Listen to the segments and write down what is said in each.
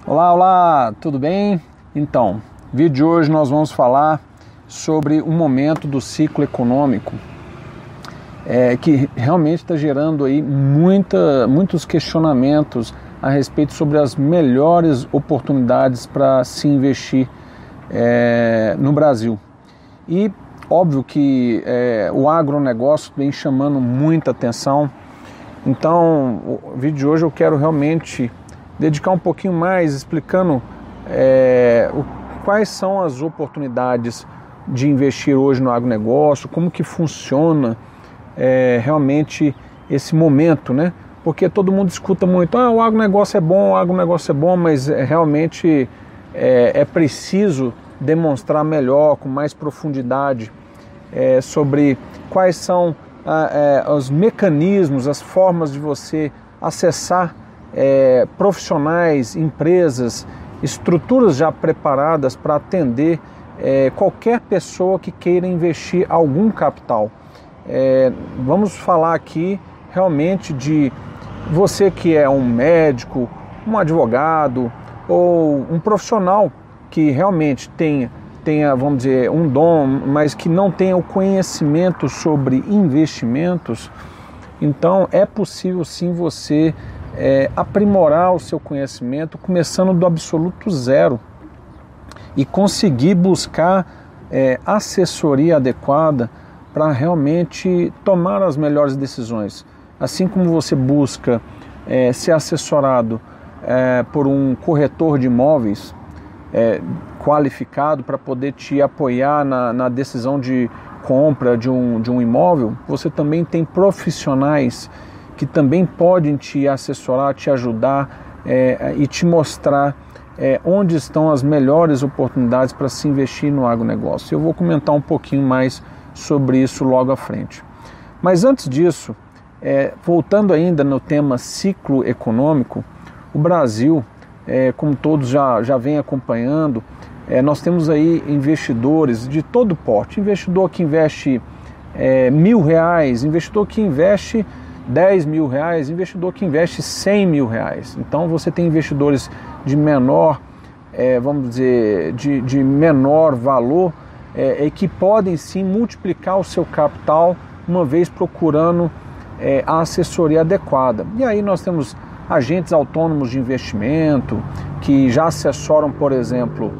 Olá, olá, tudo bem? Então, no vídeo de hoje nós vamos falar sobre um momento do ciclo econômico que realmente está gerando aí muitos questionamentos a respeito sobre as melhores oportunidades para se investir no Brasil. E óbvio que o agronegócio vem chamando muita atenção. Então, o vídeo de hoje eu quero realmente dedicar um pouquinho mais explicando quais são as oportunidades de investir hoje no agronegócio, como que funciona realmente esse momento, né? Porque todo mundo escuta muito, o agronegócio é bom, mas realmente é preciso demonstrar melhor, com mais profundidade, sobre quais são os mecanismos, as formas de você acessar profissionais, empresas, estruturas já preparadas para atender qualquer pessoa que queira investir algum capital. Vamos falar aqui realmente de você que é um médico, um advogado ou um profissional que realmente tenha, vamos dizer, um dom, mas que não tenha o conhecimento sobre investimentos. Então é possível sim você aprimorar o seu conhecimento começando do absoluto zero e conseguir buscar assessoria adequada para realmente tomar as melhores decisões. Assim como você busca ser assessorado por um corretor de imóveis qualificado para poder te apoiar na decisão de compra de um imóvel, você também tem profissionais que também podem te assessorar, te ajudar e te mostrar onde estão as melhores oportunidades para se investir no agronegócio. Eu vou comentar um pouquinho mais sobre isso logo à frente. Mas antes disso, voltando ainda no tema ciclo econômico, o Brasil, como todos já vêm acompanhando, nós temos aí investidores de todo porte, investidor que investe R$1.000, investidor que investe R$10.000, investidor que investe R$100.000. Então você tem investidores de menor, vamos dizer, de menor valor, que podem sim multiplicar o seu capital uma vez procurando a assessoria adequada. E aí nós temos agentes autônomos de investimento que já assessoram, por exemplo,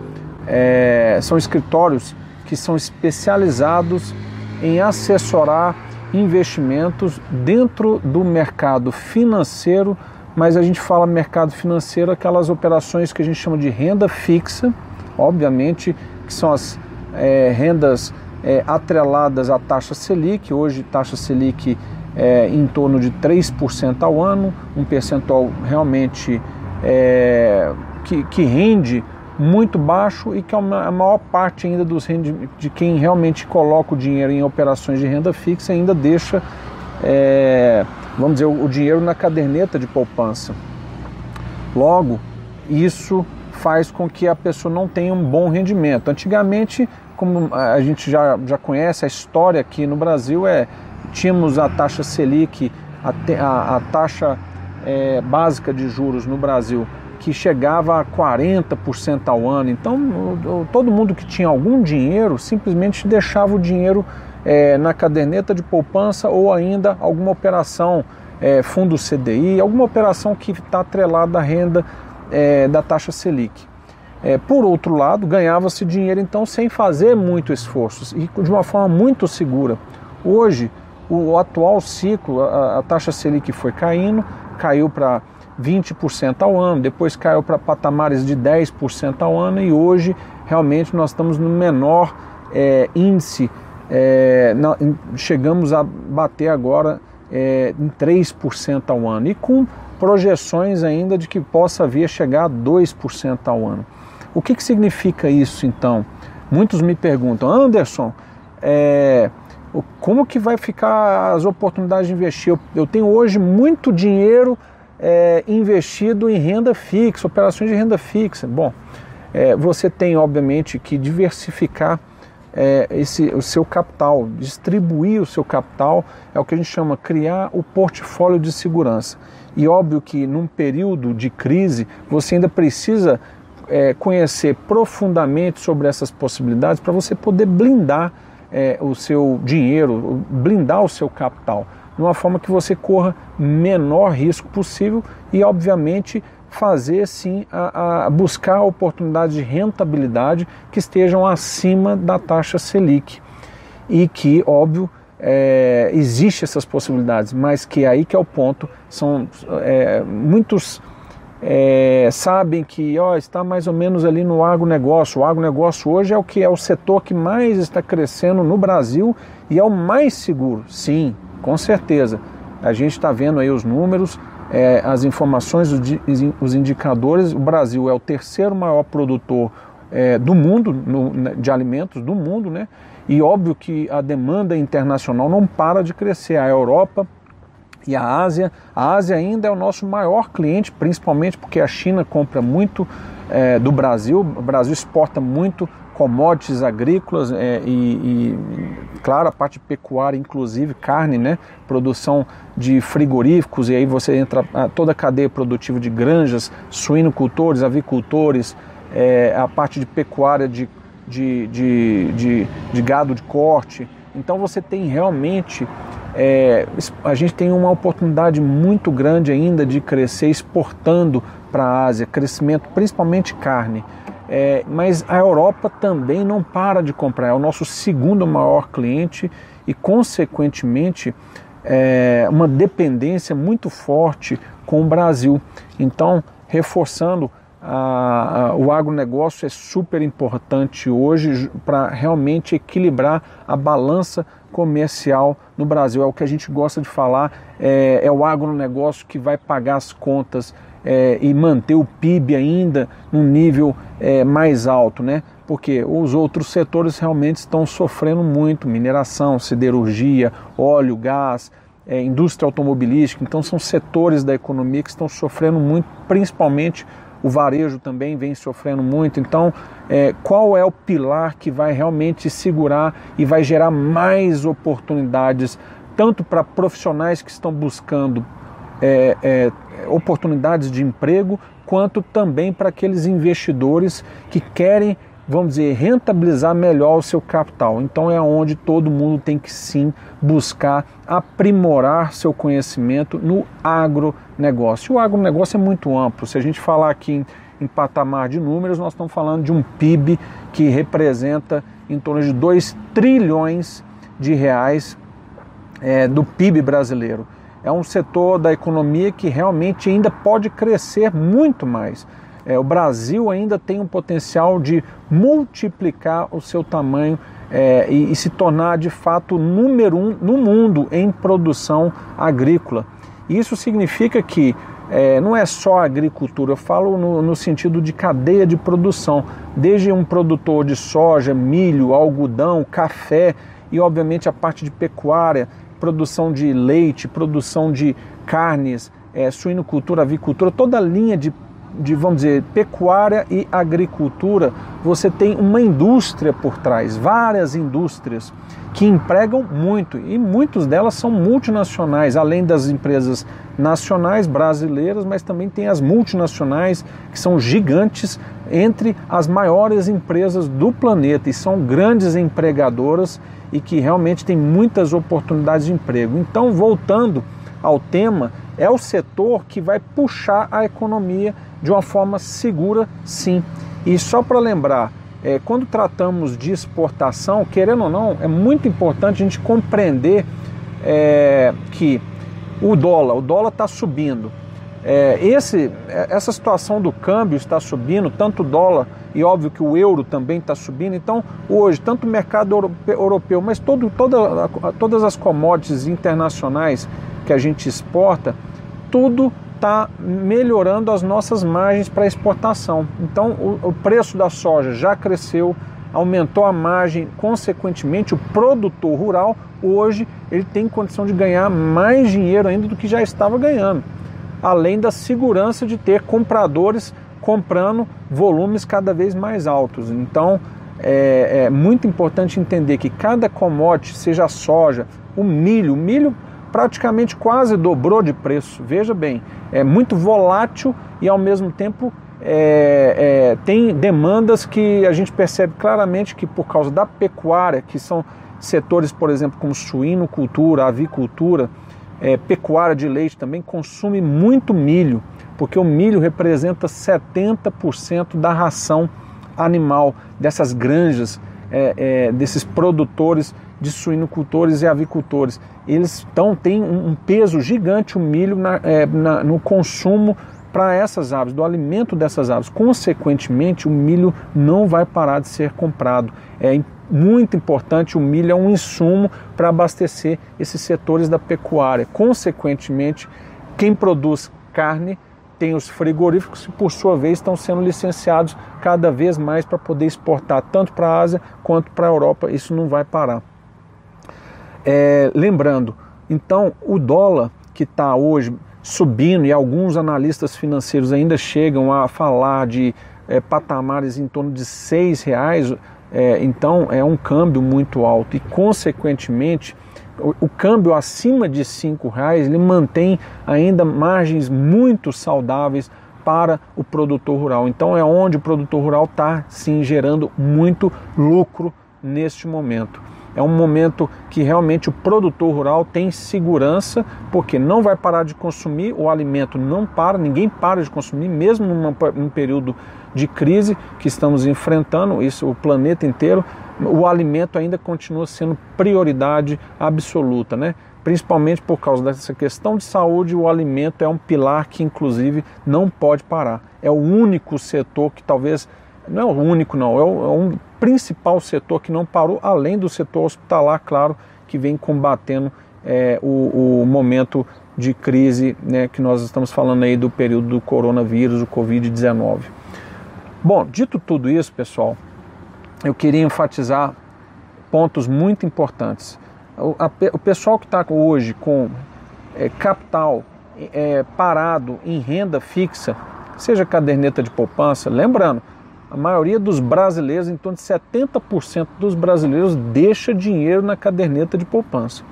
são escritórios que são especializados em assessorar investimentos dentro do mercado financeiro, mas a gente fala mercado financeiro, aquelas operações que a gente chama de renda fixa, obviamente, que são as rendas atreladas à taxa Selic. Hoje taxa Selic em torno de 3% ao ano, um percentual realmente que rende muito baixo e que a maior parte ainda de quem realmente coloca o dinheiro em operações de renda fixa ainda deixa, vamos dizer, o dinheiro na caderneta de poupança. Logo, isso faz com que a pessoa não tenha um bom rendimento. Antigamente, como a gente já conhece a história aqui no Brasil, tínhamos a taxa Selic, a taxa básica de juros no Brasil, que chegava a 40% ao ano. Então, todo mundo que tinha algum dinheiro simplesmente deixava o dinheiro na caderneta de poupança ou ainda alguma operação, fundo CDI, alguma operação que está atrelada à renda da taxa Selic. Por outro lado, ganhava-se dinheiro então sem fazer muito esforço e de uma forma muito segura. Hoje, o atual ciclo, a taxa Selic foi caiu para 20% ao ano, depois caiu para patamares de 10% ao ano e hoje realmente nós estamos no menor índice, chegamos a bater agora em 3% ao ano e com projeções ainda de que possa vir a chegar a 2% ao ano. O que significa isso então? Muitos me perguntam, Anderson, como que vai ficar as oportunidades de investir? Eu tenho hoje muito dinheiro investido em renda fixa, operações de renda fixa. Bom, você tem obviamente que diversificar o seu capital, distribuir o seu capital, é o que a gente chama criar o portfólio de segurança. E óbvio que num período de crise você ainda precisa conhecer profundamente sobre essas possibilidades para você poder blindar o seu dinheiro, blindar o seu capital, de uma forma que você corra menor risco possível e obviamente fazer sim buscar oportunidades de rentabilidade que estejam acima da taxa Selic e que, óbvio, existe essas possibilidades, mas que aí que é o ponto, muitos sabem que está mais ou menos ali no agronegócio. O agronegócio hoje é o setor que mais está crescendo no Brasil e é o mais seguro, sim, com certeza. A gente está vendo aí os números, as informações, os indicadores. O Brasil é o terceiro maior produtor do mundo, de alimentos do mundo, né? E óbvio que a demanda internacional não para de crescer. A Europa e a Ásia ainda é o nosso maior cliente, principalmente porque a China compra muito do Brasil. O Brasil exporta muito commodities agrícolas e claro, a parte de pecuária, inclusive carne, né? Produção de frigoríficos, e aí você entra toda a cadeia produtiva de granjas, suinocultores, avicultores, a parte de pecuária de gado de corte. Então você tem realmente, a gente tem uma oportunidade muito grande ainda de crescer exportando para a Ásia, crescimento principalmente carne. Mas a Europa também não para de comprar, é o nosso segundo maior cliente e consequentemente uma dependência muito forte com o Brasil. Então, reforçando, o agronegócio é super importante hoje para realmente equilibrar a balança comercial no Brasil. É o que a gente gosta de falar, é o agronegócio que vai pagar as contas e manter o PIB ainda num nível mais alto, né? Porque os outros setores realmente estão sofrendo muito, mineração, siderurgia, óleo, gás, indústria automobilística. Então são setores da economia que estão sofrendo muito, principalmente o varejo também vem sofrendo muito. Então, qual é o pilar que vai realmente segurar e vai gerar mais oportunidades, tanto para profissionais que estão buscando oportunidades de emprego, quanto também para aqueles investidores que querem, vamos dizer, rentabilizar melhor o seu capital. Então é onde todo mundo tem que sim buscar aprimorar seu conhecimento no agronegócio. O agronegócio é muito amplo. Se a gente falar aqui em patamar de números, nós estamos falando de um PIB que representa em torno de 2 trilhões de reais do PIB brasileiro. É um setor da economia que realmente ainda pode crescer muito mais. O Brasil ainda tem um potencial de multiplicar o seu tamanho e se tornar de fato número 1 no mundo em produção agrícola. Isso significa que não é só a agricultura, eu falo no sentido de cadeia de produção, desde um produtor de soja, milho, algodão, café e obviamente a parte de pecuária, produção de leite, produção de carnes, suinocultura, avicultura, toda a linha de, vamos dizer, pecuária e agricultura, você tem uma indústria por trás, várias indústrias que empregam muito, e muitas delas são multinacionais, além das empresas nacionais brasileiras, mas também tem as multinacionais que são gigantes, entre as maiores empresas do planeta, e são grandes empregadoras e que realmente tem muitas oportunidades de emprego. Então, voltando ao tema, é o setor que vai puxar a economia de uma forma segura, sim. E só para lembrar, quando tratamos de exportação, querendo ou não, é muito importante a gente compreender que o dólar está subindo. Essa situação do câmbio está subindo, tanto o dólar e óbvio que o euro também está subindo. Então hoje, tanto o mercado europeu, mas todas as commodities internacionais que a gente exporta, tudo está melhorando as nossas margens para exportação. Então o preço da soja já cresceu, aumentou a margem, consequentemente o produtor rural hoje ele tem condição de ganhar mais dinheiro ainda do que já estava ganhando, além da segurança de ter compradores comprando volumes cada vez mais altos. Então é muito importante entender que cada commodity, seja a soja, o milho praticamente quase dobrou de preço. Veja bem, é muito volátil e ao mesmo tempo tem demandas que a gente percebe claramente que por causa da pecuária, que são setores, por exemplo, como suinocultura, avicultura, pecuária de leite também consome muito milho, porque o milho representa 70% da ração animal dessas granjas, desses produtores de suinocultores e avicultores. Eles têm um peso gigante, o milho, no consumo para essas aves, do alimento dessas aves. Consequentemente, o milho não vai parar de ser comprado. É muito importante, o milho é um insumo para abastecer esses setores da pecuária. Consequentemente, quem produz carne tem os frigoríficos que, por sua vez, estão sendo licenciados cada vez mais para poder exportar tanto para a Ásia quanto para a Europa. Isso não vai parar. Lembrando, então, o dólar que está hoje subindo, e alguns analistas financeiros ainda chegam a falar de patamares em torno de R$6, então é um câmbio muito alto e, consequentemente, o câmbio acima de R$5 ele mantém ainda margens muito saudáveis para o produtor rural. Então é onde o produtor rural está sim gerando muito lucro neste momento. É um momento que realmente o produtor rural tem segurança, porque não vai parar de consumir, o alimento não para, ninguém para de consumir, mesmo num período de crise que estamos enfrentando, isso o planeta inteiro, o alimento ainda continua sendo prioridade absoluta, né? Principalmente por causa dessa questão de saúde, o alimento é um pilar que inclusive não pode parar. É o único setor que talvez, não é o único não, é um principal setor que não parou, além do setor hospitalar, claro, que vem combatendo o momento de crise, né, que nós estamos falando aí do período do coronavírus, o Covid-19. Bom, dito tudo isso, pessoal, eu queria enfatizar pontos muito importantes. O pessoal que está hoje com capital parado em renda fixa, seja caderneta de poupança, lembrando, a maioria dos brasileiros, em torno de 70% dos brasileiros, deixa dinheiro na caderneta de poupança.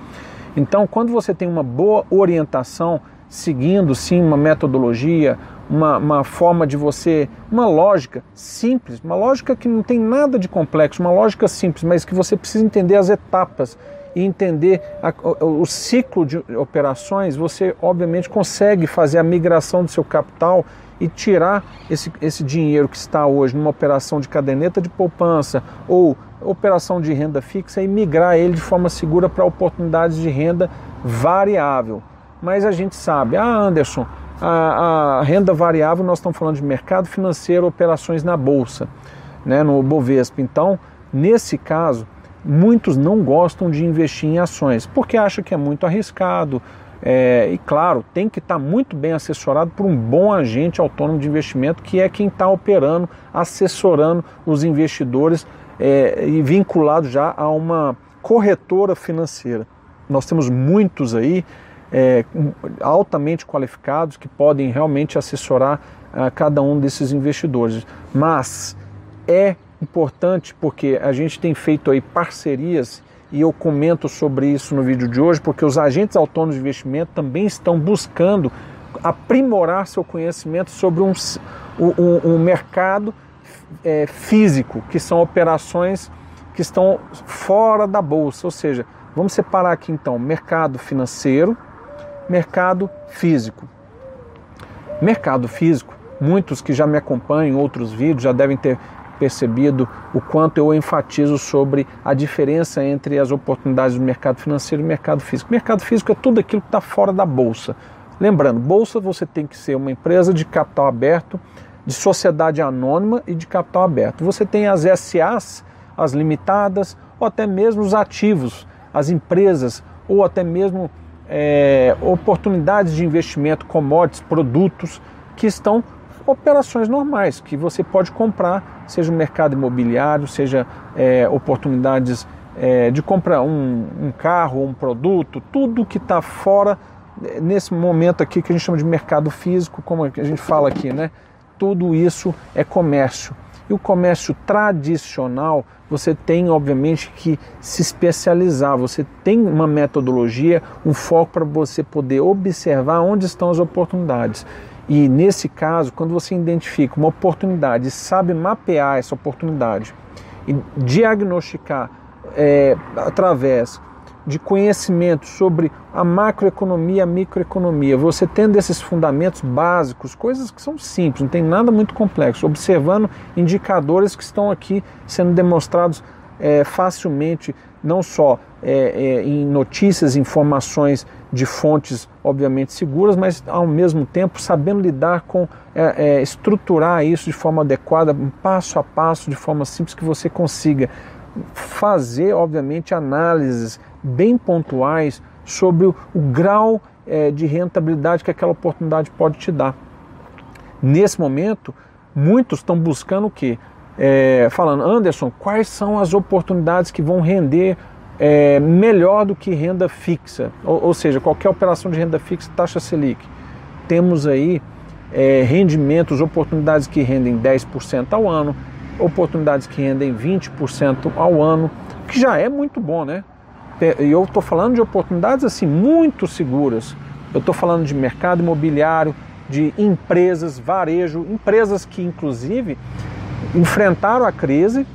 Então, quando você tem uma boa orientação, seguindo sim uma metodologia, uma forma de você, uma lógica simples, uma lógica que não tem nada de complexo, uma lógica simples, mas que você precisa entender as etapas e entender o ciclo de operações, você obviamente consegue fazer a migração do seu capital e tirar esse dinheiro que está hoje numa operação de caderneta de poupança ou operação de renda fixa e migrar ele de forma segura para oportunidades de renda variável. Mas a gente sabe, Anderson, a renda variável, nós estamos falando de mercado financeiro, operações na bolsa, né, no Bovespa. Então, nesse caso, muitos não gostam de investir em ações, porque acham que é muito arriscado. E claro, tem que estar muito bem assessorado por um bom agente autônomo de investimento, que é quem está operando, assessorando os investidores e vinculado já a uma corretora financeira. Nós temos muitos aí altamente qualificados que podem realmente assessorar cada um desses investidores. Mas é importante porque a gente tem feito aí parcerias, e eu comento sobre isso no vídeo de hoje, porque os agentes autônomos de investimento também estão buscando aprimorar seu conhecimento sobre um mercado físico, que são operações que estão fora da bolsa. Ou seja, vamos separar aqui então mercado financeiro, mercado físico. Mercado físico, muitos que já me acompanham em outros vídeos já devem ter percebido o quanto eu enfatizo sobre a diferença entre as oportunidades do mercado financeiro e mercado físico. Mercado físico é tudo aquilo que está fora da bolsa. Lembrando, bolsa você tem que ser uma empresa de capital aberto, de sociedade anônima e de capital aberto. Você tem as SAs, as limitadas, ou até mesmo os ativos, as empresas, ou até mesmo oportunidades de investimento, commodities, produtos, que estão operações normais, que você pode comprar, seja no mercado imobiliário, seja oportunidades de comprar um carro, um produto, tudo que está fora, nesse momento aqui que a gente chama de mercado físico, como a gente fala aqui, né? Tudo isso é comércio. E o comércio tradicional, você tem obviamente que se especializar, você tem uma metodologia, um foco para você poder observar onde estão as oportunidades. E nesse caso, quando você identifica uma oportunidade e sabe mapear essa oportunidade e diagnosticar através de conhecimento sobre a macroeconomia e a microeconomia, você tendo esses fundamentos básicos, coisas que são simples, não tem nada muito complexo, observando indicadores que estão aqui sendo demonstrados facilmente, não só em notícias, informações de fontes obviamente seguras, mas ao mesmo tempo sabendo lidar com, estruturar isso de forma adequada, passo a passo, de forma simples, que você consiga fazer obviamente análises bem pontuais sobre o grau de rentabilidade que aquela oportunidade pode te dar. Nesse momento, muitos estão buscando o quê? Falando, Anderson, quais são as oportunidades que vão render melhor do que renda fixa? Ou seja, qualquer operação de renda fixa, taxa Selic. Temos aí rendimentos, oportunidades que rendem 10% ao ano, oportunidades que rendem 20% ao ano, que já é muito bom, né? E eu estou falando de oportunidades assim muito seguras. Eu estou falando de mercado imobiliário, de empresas, varejo, empresas que inclusive enfrentaram a crise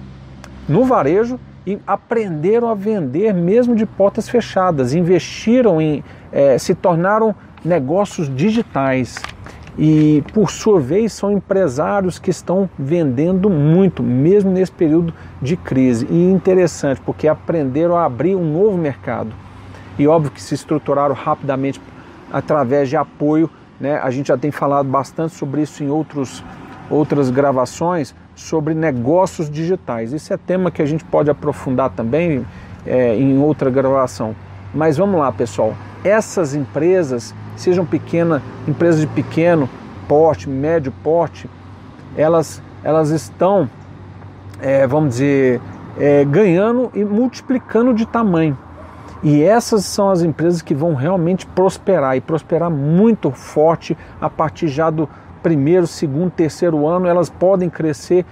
no varejo e aprenderam a vender mesmo de portas fechadas, investiram se tornaram negócios digitais. E, por sua vez, são empresários que estão vendendo muito, mesmo nesse período de crise. E interessante, porque aprenderam a abrir um novo mercado. E óbvio que se estruturaram rapidamente através de apoio, né? A gente já tem falado bastante sobre isso em outras gravações, sobre negócios digitais. Esse é tema que a gente pode aprofundar também em outra gravação. Mas vamos lá, pessoal. Essas empresas, sejam empresas de pequeno porte, médio porte, elas estão, vamos dizer, ganhando e multiplicando de tamanho. E essas são as empresas que vão realmente prosperar, e prosperar muito forte a partir já do primeiro, segundo, terceiro ano. Elas podem crescer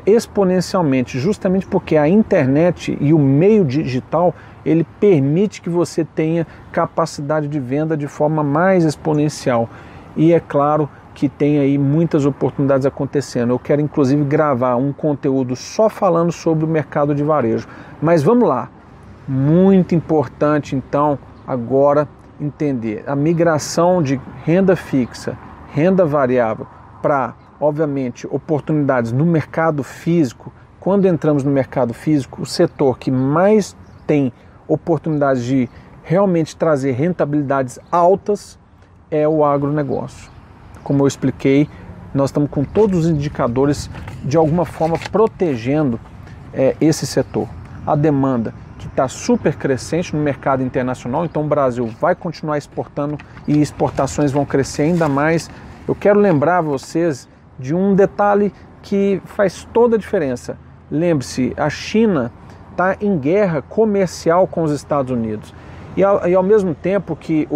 exponencialmente, justamente porque a internet e o meio digital, ele permite que você tenha capacidade de venda de forma mais exponencial. E é claro que tem aí muitas oportunidades acontecendo. Eu quero inclusive gravar um conteúdo só falando sobre o mercado de varejo. Mas vamos lá. Muito importante então agora entender a migração de renda fixa, renda variável para, obviamente, oportunidades no mercado físico. Quando entramos no mercado físico, o setor que mais tem oportunidades de realmente trazer rentabilidades altas é o agronegócio. Como eu expliquei, nós estamos com todos os indicadores de alguma forma protegendo esse setor. A demanda que está super crescente no mercado internacional, então o Brasil vai continuar exportando e exportações vão crescer ainda mais. Eu quero lembrar vocês de um detalhe que faz toda a diferença. Lembre-se, a China está em guerra comercial com os Estados Unidos. E ao mesmo tempo que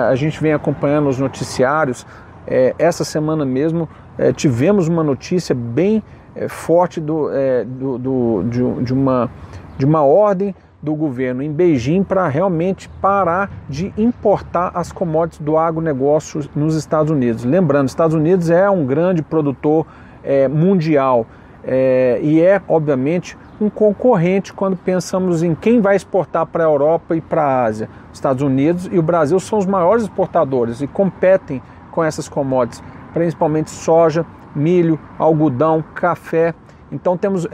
a gente vem acompanhando os noticiários, essa semana mesmo tivemos uma notícia bem forte de uma ordem do governo em Beijing para realmente parar de importar as commodities do agronegócio nos Estados Unidos. Lembrando, os Estados Unidos é um grande produtor mundial e é, obviamente, um concorrente quando pensamos em quem vai exportar para a Europa e para a Ásia. Os Estados Unidos e o Brasil são os maiores exportadores e competem com essas commodities, principalmente soja, milho, algodão, café. Então temos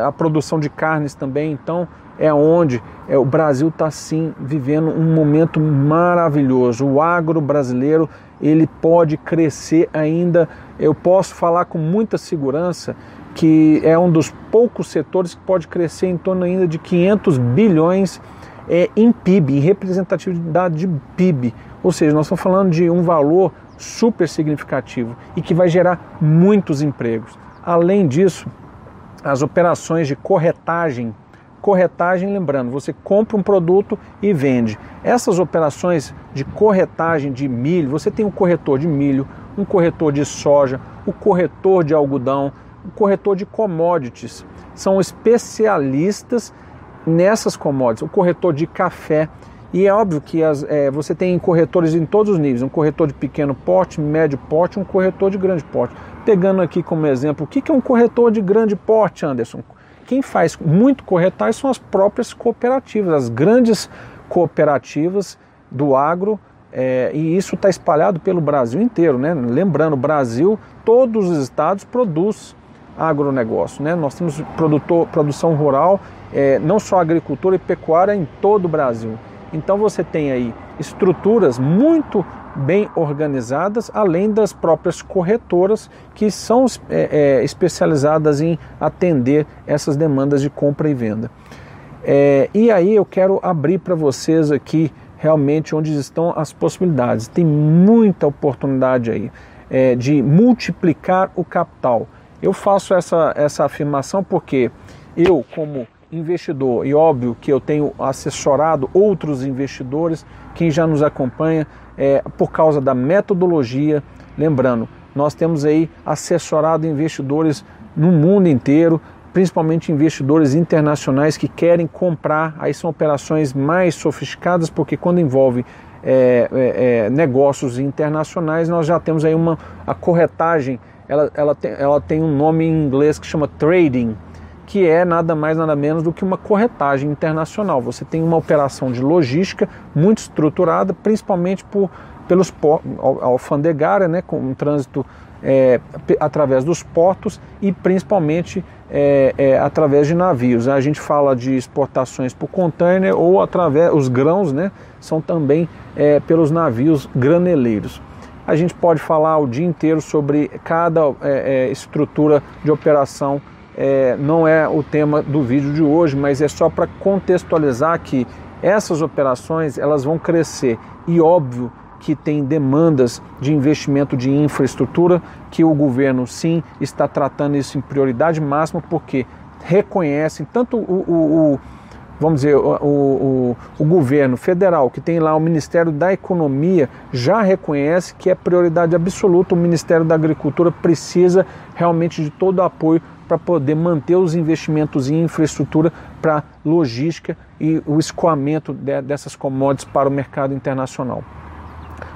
a produção de carnes também. Então é onde o Brasil está sim vivendo um momento maravilhoso. O agro brasileiro, ele pode crescer ainda. Eu posso falar com muita segurança que é um dos poucos setores que pode crescer em torno ainda de 500 bilhões em PIB, em representatividade de PIB. Ou seja, nós estamos falando de um valor super significativo e que vai gerar muitos empregos. Além disso, as operações de corretagem, lembrando, você compra um produto e vende. Essas operações de corretagem de milho, você tem um corretor de milho, um corretor de soja, o corretor de algodão, o corretor de commodities, são especialistas nessas commodities, o corretor de café. E é óbvio que você tem corretores em todos os níveis, um corretor de pequeno porte, médio porte, um corretor de grande porte. Pegando aqui como exemplo, o que é um corretor de grande porte, Anderson? Quem faz muito corretagem são as próprias cooperativas, as grandes cooperativas do agro, e isso está espalhado pelo Brasil inteiro, né? Lembrando, o Brasil, todos os estados produzem agronegócio, né? Nós temos produção rural, não só agricultura e pecuária em todo o Brasil. Então você tem aí estruturas muito bem organizadas, além das próprias corretoras que são especializadas em atender essas demandas de compra e venda. E aí eu quero abrir para vocês aqui realmente onde estão as possibilidades. Tem muita oportunidade aí de multiplicar o capital. Eu faço essa afirmação porque eu, como investidor, e óbvio que eu tenho assessorado outros investidores, quem já nos acompanha, por causa da metodologia. Lembrando, nós temos aí assessorado investidores no mundo inteiro, principalmente investidores internacionais que querem comprar. Aí são operações mais sofisticadas, porque quando envolve negócios internacionais, nós já temos aí a corretagem, ela tem um nome em inglês que chama trading, que é nada mais nada menos do que uma corretagem internacional. Você tem uma operação de logística muito estruturada, principalmente pelos alfandegária, né, com um trânsito através dos portos e principalmente através de navios. A gente fala de exportações por container ou através, os grãos, né, são também pelos navios graneleiros. A gente pode falar o dia inteiro sobre cada estrutura de operação. Não é o tema do vídeo de hoje, mas é só para contextualizar que essas operações elas vão crescer, e óbvio que tem demandas de investimento de infraestrutura, que o governo sim está tratando isso em prioridade máxima, porque reconhecem tanto vamos dizer, o governo federal, que tem lá o Ministério da Economia, já reconhece que é prioridade absoluta. O Ministério da Agricultura precisa realmente de todo o apoio para poder manter os investimentos em infraestrutura para logística e o escoamento dessas commodities para o mercado internacional.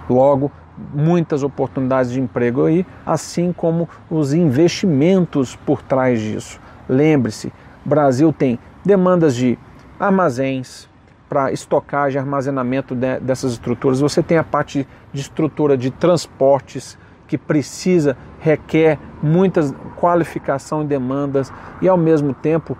Logo, muitas oportunidades de emprego aí, assim como os investimentos por trás disso. Lembre-se, o Brasil tem demandas de armazéns para estocagem e armazenamento dessas estruturas. Você tem a parte de estrutura de transportes, que requer muita qualificação e demandas, e ao mesmo tempo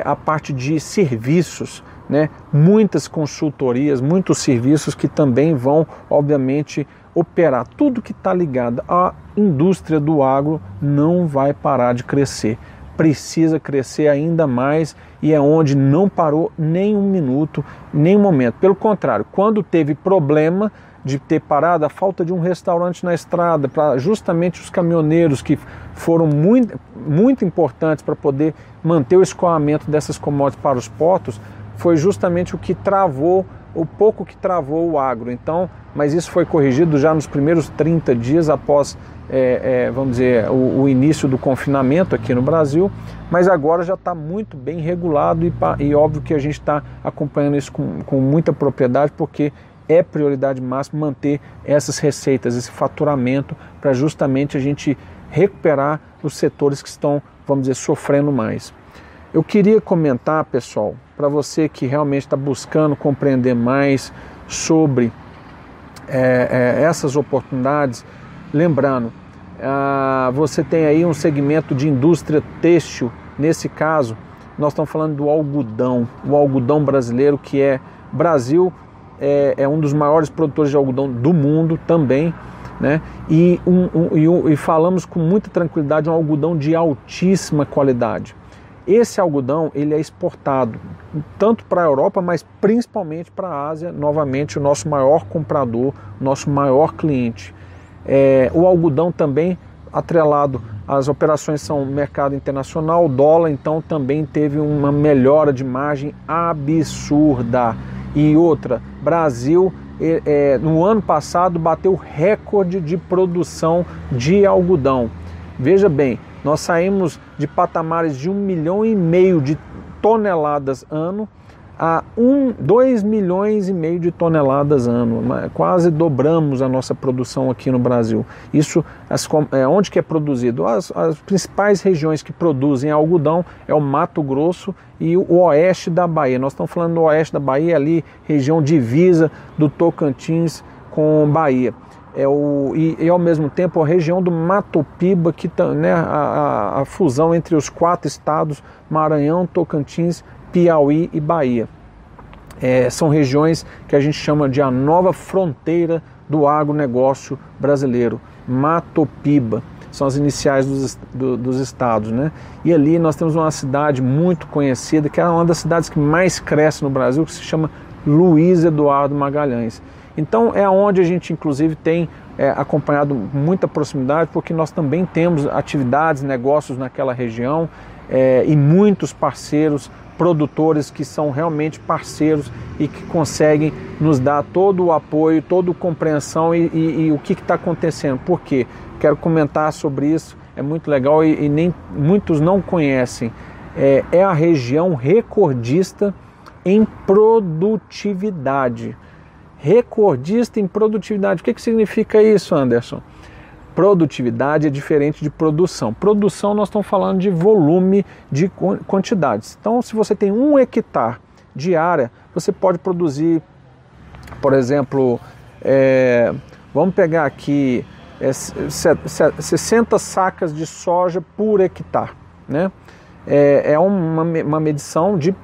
a parte de serviços, né? Muitas consultorias, muitos serviços que também vão, obviamente, operar. Tudo que está ligado à indústria do agro não vai parar de crescer. Precisa crescer ainda mais, e é onde não parou nem um minuto, nem um momento. Pelo contrário, quando teve problema de ter parado, a falta de um restaurante na estrada, para justamente os caminhoneiros, que foram muito importantes para poder manter o escoamento dessas commodities para os portos, foi justamente o que travou, o pouco que travou o agro. Então, mas isso foi corrigido já nos primeiros 30 dias após, vamos dizer, o início do confinamento aqui no Brasil, mas agora já está muito bem regulado, e óbvio que a gente está acompanhando isso com muita propriedade, porque é prioridade máxima manter essas receitas, esse faturamento, para justamente a gente recuperar os setores que estão, vamos dizer, sofrendo mais. Eu queria comentar, pessoal, para você que realmente está buscando compreender mais sobre essas oportunidades, lembrando, você tem aí um segmento de indústria têxtil. Nesse caso, nós estamos falando do algodão, o algodão brasileiro, que Brasil é um dos maiores produtores de algodão do mundo também, né? E falamos com muita tranquilidade, um algodão de altíssima qualidade. Esse algodão ele é exportado tanto para a Europa, mas principalmente para a Ásia, novamente o nosso maior comprador, nosso maior cliente. O algodão também atrelado, as operações são mercado internacional, dólar, então também teve uma melhora de margem absurda. E outra, Brasil no ano passado bateu recorde de produção de algodão. Veja bem, Nós saímos de patamares de 1,5 milhão de toneladas ano a 2,5 milhões de toneladas ano. Quase dobramos a nossa produção aqui no Brasil. Isso, onde que é produzido? As principais regiões que produzem algodão é o Mato Grosso e o oeste da Bahia. Nós estamos falando do oeste da Bahia, ali, região divisa do Tocantins com Bahia. E ao mesmo tempo a região do Mato Piba, que, né, a fusão entre os 4 estados, Maranhão, Tocantins, Piauí e Bahia. São regiões que a gente chama de a nova fronteira do agronegócio brasileiro, Mato Piba, são as iniciais dos estados, né? E ali nós temos uma cidade muito conhecida, que é uma das cidades que mais cresce no Brasil, que se chama Luiz Eduardo Magalhães. Então é onde a gente inclusive tem acompanhado muita proximidade, porque nós também temos atividades, negócios naquela região e muitos parceiros, produtores que são realmente parceiros e que conseguem nos dar todo o apoio, toda a compreensão e o que está acontecendo. Por quê? Quero comentar sobre isso, é muito legal e nem muitos não conhecem. É a região recordista em produtividade. Recordista em produtividade. O que significa isso, Anderson? Produtividade é diferente de produção. Produção, nós estamos falando de volume, de quantidades. Então, se você tem 1 hectare de área, você pode produzir, por exemplo, vamos pegar aqui 60 sacas de soja por hectare, né? É uma medição de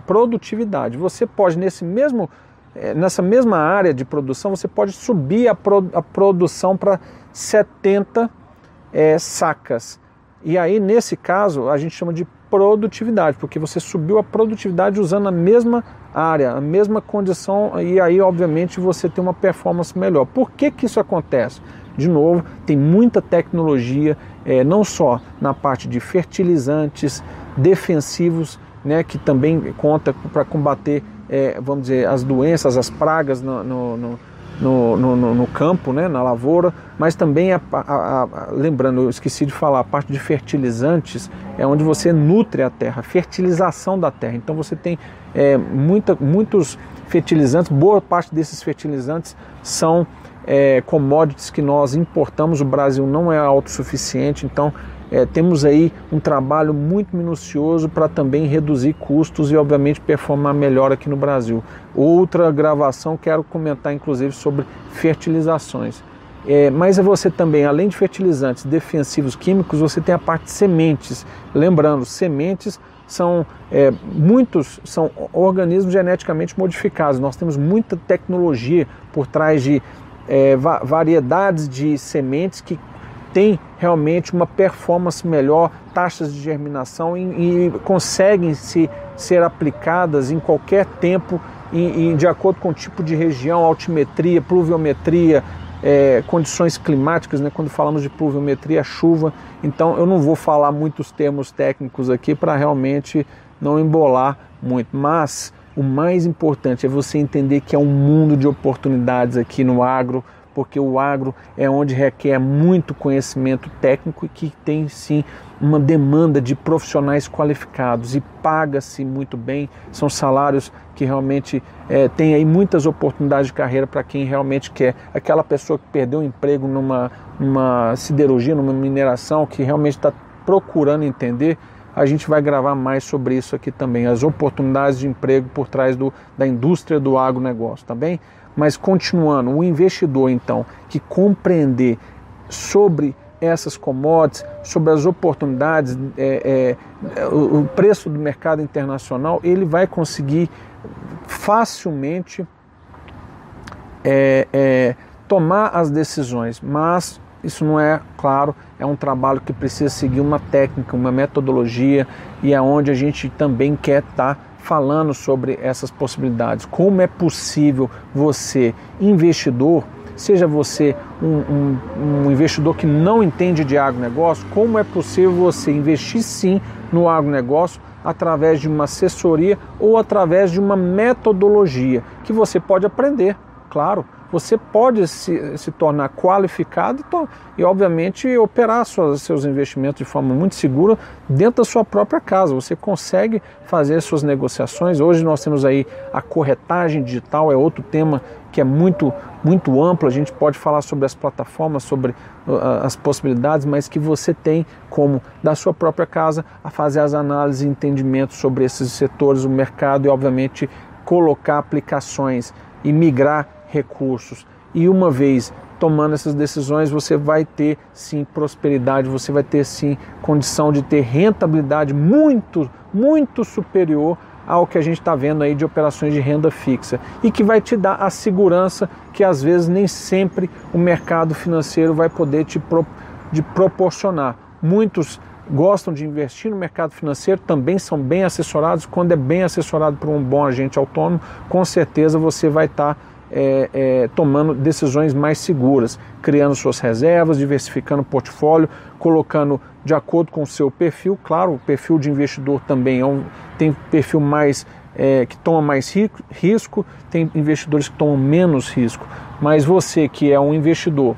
produtividade. Você pode, nessa mesma área de produção, você pode subir a produção para 70 sacas. E aí, nesse caso, a gente chama de produtividade, porque você subiu a produtividade usando a mesma área, a mesma condição, e aí, obviamente, você tem uma performance melhor. Por que isso acontece? De novo, tem muita tecnologia, não só na parte de fertilizantes, defensivos, né, que também conta para combater vamos dizer, as doenças, as pragas no campo, né, na lavoura, mas também, lembrando, eu esqueci de falar, a parte de fertilizantes é onde você nutre a terra, a fertilização da terra. Então você tem muitos fertilizantes, boa parte desses fertilizantes são commodities que nós importamos, o Brasil não é autossuficiente, então temos aí um trabalho muito minucioso para também reduzir custos e obviamente performar melhor aqui no Brasil. Outra gravação, quero comentar inclusive sobre fertilizações. Mas você também, além de fertilizantes, defensivos químicos, você tem a parte de sementes. Lembrando, sementes são são organismos geneticamente modificados. Nós temos muita tecnologia por trás de variedades de sementes que tem realmente uma performance melhor, taxas de germinação e conseguem ser aplicadas em qualquer tempo e de acordo com o tipo de região, altimetria, pluviometria, condições climáticas, né? Quando falamos de pluviometria, chuva. Então eu não vou falar muitos termos técnicos aqui para realmente não embolar muito, mas o mais importante é você entender que é um mundo de oportunidades aqui no agro, porque o agro é onde requer muito conhecimento técnico e que tem sim uma demanda de profissionais qualificados e paga-se muito bem, são salários que realmente tem aí muitas oportunidades de carreira para quem realmente quer. Aquela pessoa que perdeu o emprego numa siderurgia, numa mineração, que realmente está procurando entender, a gente vai gravar mais sobre isso aqui também, as oportunidades de emprego por trás da indústria do agronegócio, tá bem? Mas continuando, o investidor então que compreender sobre essas commodities, sobre as oportunidades, o preço do mercado internacional, ele vai conseguir facilmente tomar as decisões, mas isso não é, claro, é um trabalho que precisa seguir uma técnica, uma metodologia, e é onde a gente também quer estar falando sobre essas possibilidades. Como é possível você, investidor, seja você um investidor que não entende de agronegócio, como é possível você investir sim no agronegócio através de uma assessoria ou através de uma metodologia que você pode aprender, claro, você pode se tornar qualificado e obviamente, operar seus investimentos de forma muito segura dentro da sua própria casa. Você consegue fazer suas negociações. Hoje nós temos aí a corretagem digital, é outro tema que é muito amplo. A gente pode falar sobre as plataformas, sobre as possibilidades, mas que você tem como, da sua própria casa, a fazer as análises e entendimentos sobre esses setores, o mercado e, obviamente, colocar aplicações e migrar recursos. E uma vez tomando essas decisões, você vai ter sim prosperidade, você vai ter sim condição de ter rentabilidade muito superior ao que a gente está vendo aí de operações de renda fixa, e que vai te dar a segurança que às vezes nem sempre o mercado financeiro vai poder te proporcionar. Muitos gostam de investir no mercado financeiro, também são bem assessorados. Quando é bem assessorado por um bom agente autônomo, com certeza você vai estar tomando decisões mais seguras, criando suas reservas, diversificando o portfólio, colocando de acordo com o seu perfil. Claro, o perfil de investidor também tem perfil mais que toma mais risco, tem investidores que tomam menos risco, mas você que é um investidor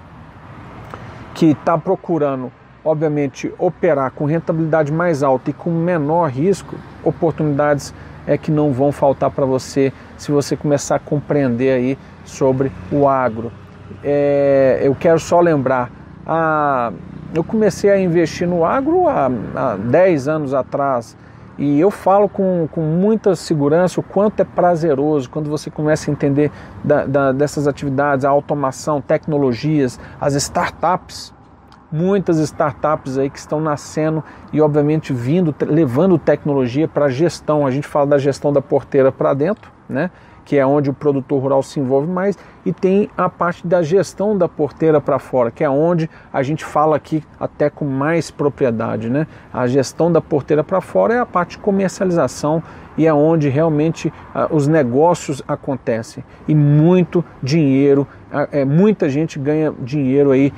que está procurando, obviamente, operar com rentabilidade mais alta e com menor risco, oportunidades que não vão faltar para você se você começar a compreender aí sobre o agro. Eu quero só lembrar, eu comecei a investir no agro há 10 anos atrás, e eu falo com muita segurança o quanto é prazeroso quando você começa a entender dessas atividades, a automação, tecnologias, as startups. Muitas startups aí que estão nascendo e obviamente levando tecnologia para a gestão. A gente fala da gestão da porteira para dentro, né? Que é onde o produtor rural se envolve mais, e tem a parte da gestão da porteira para fora, que é onde a gente fala aqui até com mais propriedade, né? A gestão da porteira para fora é a parte de comercialização, e é onde realmente os negócios acontecem, e muito dinheiro, muita gente ganha dinheiro aí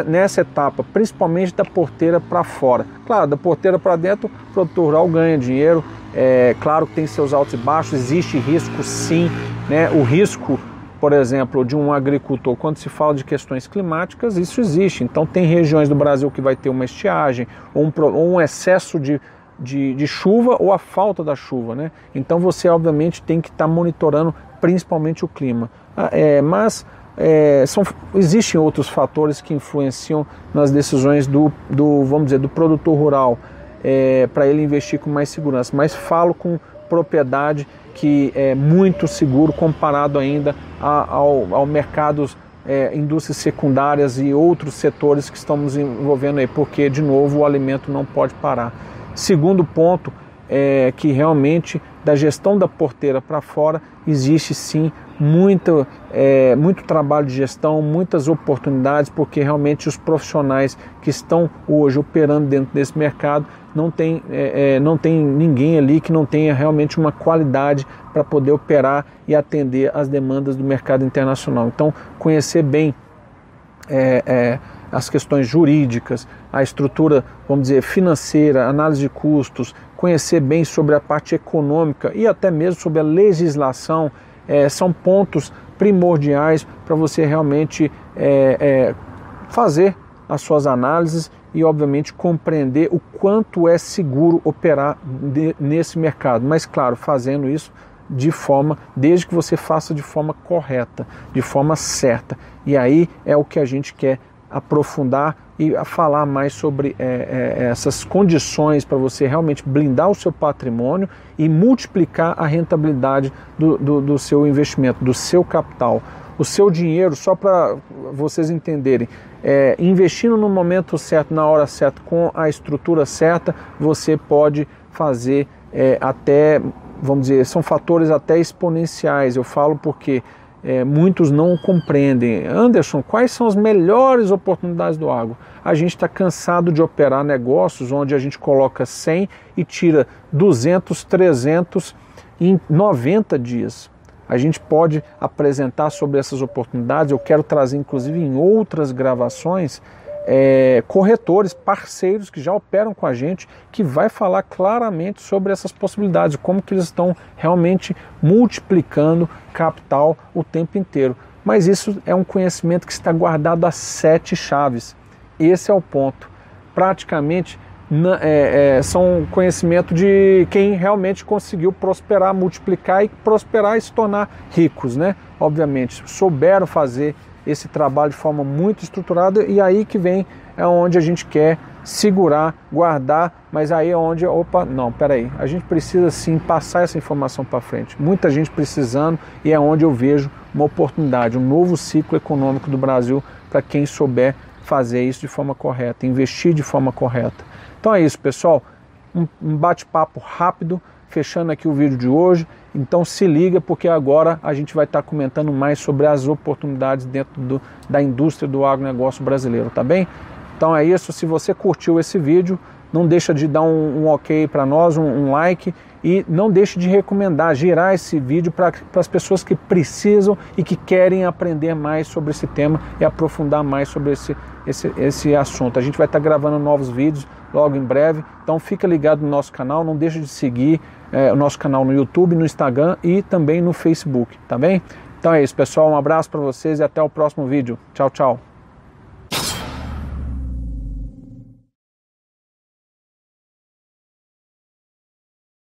nessa etapa, principalmente da porteira para fora. Claro, da porteira para dentro, o produtor rural ganha dinheiro. Claro que tem seus altos e baixos, existe risco sim, né? O risco, por exemplo, de um agricultor, quando se fala de questões climáticas, isso existe. Então tem regiões do Brasil que vai ter uma estiagem, ou um excesso de chuva, ou a falta da chuva, né? Então você obviamente tem que estar monitorando principalmente o clima. Mas existem outros fatores que influenciam nas decisões vamos dizer, do produtor rural, para ele investir com mais segurança. Mas falo com propriedade que é muito seguro comparado ainda ao mercado, indústrias secundárias e outros setores que estamos envolvendo aí, porque, de novo, o alimento não pode parar. Segundo ponto, que realmente da gestão da porteira para fora existe sim muito trabalho de gestão, muitas oportunidades, porque realmente os profissionais que estão hoje operando dentro desse mercado não tem ninguém ali que não tenha realmente uma qualidade para poder operar e atender as demandas do mercado internacional. Então, conhecer bem as questões jurídicas, a estrutura, vamos dizer, financeira, análise de custos, conhecer bem sobre a parte econômica e até mesmo sobre a legislação, são pontos primordiais para você realmente fazer as suas análises e, obviamente, compreender o quanto é seguro operar nesse mercado. Mas, claro, fazendo isso desde que você faça de forma correta, de forma certa. E aí é o que a gente quer aprofundar e falar mais sobre essas condições para você realmente blindar o seu patrimônio e multiplicar a rentabilidade do seu investimento, do seu capital. O seu dinheiro, só para vocês entenderem, investindo no momento certo, na hora certa, com a estrutura certa, você pode fazer até, vamos dizer, são fatores até exponenciais. Eu falo porque muitos não compreendem. Anderson, quais são as melhores oportunidades do agro? A gente está cansado de operar negócios onde a gente coloca 100 e tira 200, 300 em 90 dias. A gente pode apresentar sobre essas oportunidades. Eu quero trazer, inclusive, em outras gravações, corretores, parceiros que já operam com a gente, que vai falar claramente sobre essas possibilidades, como que eles estão realmente multiplicando capital o tempo inteiro. mas isso é um conhecimento que está guardado a 7 chaves. Esse é o ponto. Praticamente são conhecimento de quem realmente conseguiu prosperar, multiplicar e se tornar ricos, né? Obviamente, souberam fazer esse trabalho de forma muito estruturada, e aí que vem onde a gente quer segurar, guardar, mas aí é onde, não, peraí, a gente precisa sim passar essa informação para frente. Muita gente precisando, e é onde eu vejo uma oportunidade, um novo ciclo econômico do Brasil para quem souber fazer isso de forma correta, investir de forma correta. Então é isso, pessoal, um bate-papo rápido, fechando aqui o vídeo de hoje. Então se liga, porque agora a gente vai estar comentando mais sobre as oportunidades dentro da indústria do agronegócio brasileiro, tá bem? Então é isso, se você curtiu esse vídeo, não deixa de dar um ok para nós, um like, e não deixe de recomendar, girar esse vídeo para as pessoas que precisam e que querem aprender mais sobre esse tema e aprofundar mais sobre esse assunto. A gente vai estar gravando novos vídeos logo em breve, então fica ligado no nosso canal, não deixe de seguir o nosso canal no YouTube, no Instagram e também no Facebook, tá bem? Então é isso, pessoal, um abraço para vocês e até o próximo vídeo. Tchau, tchau.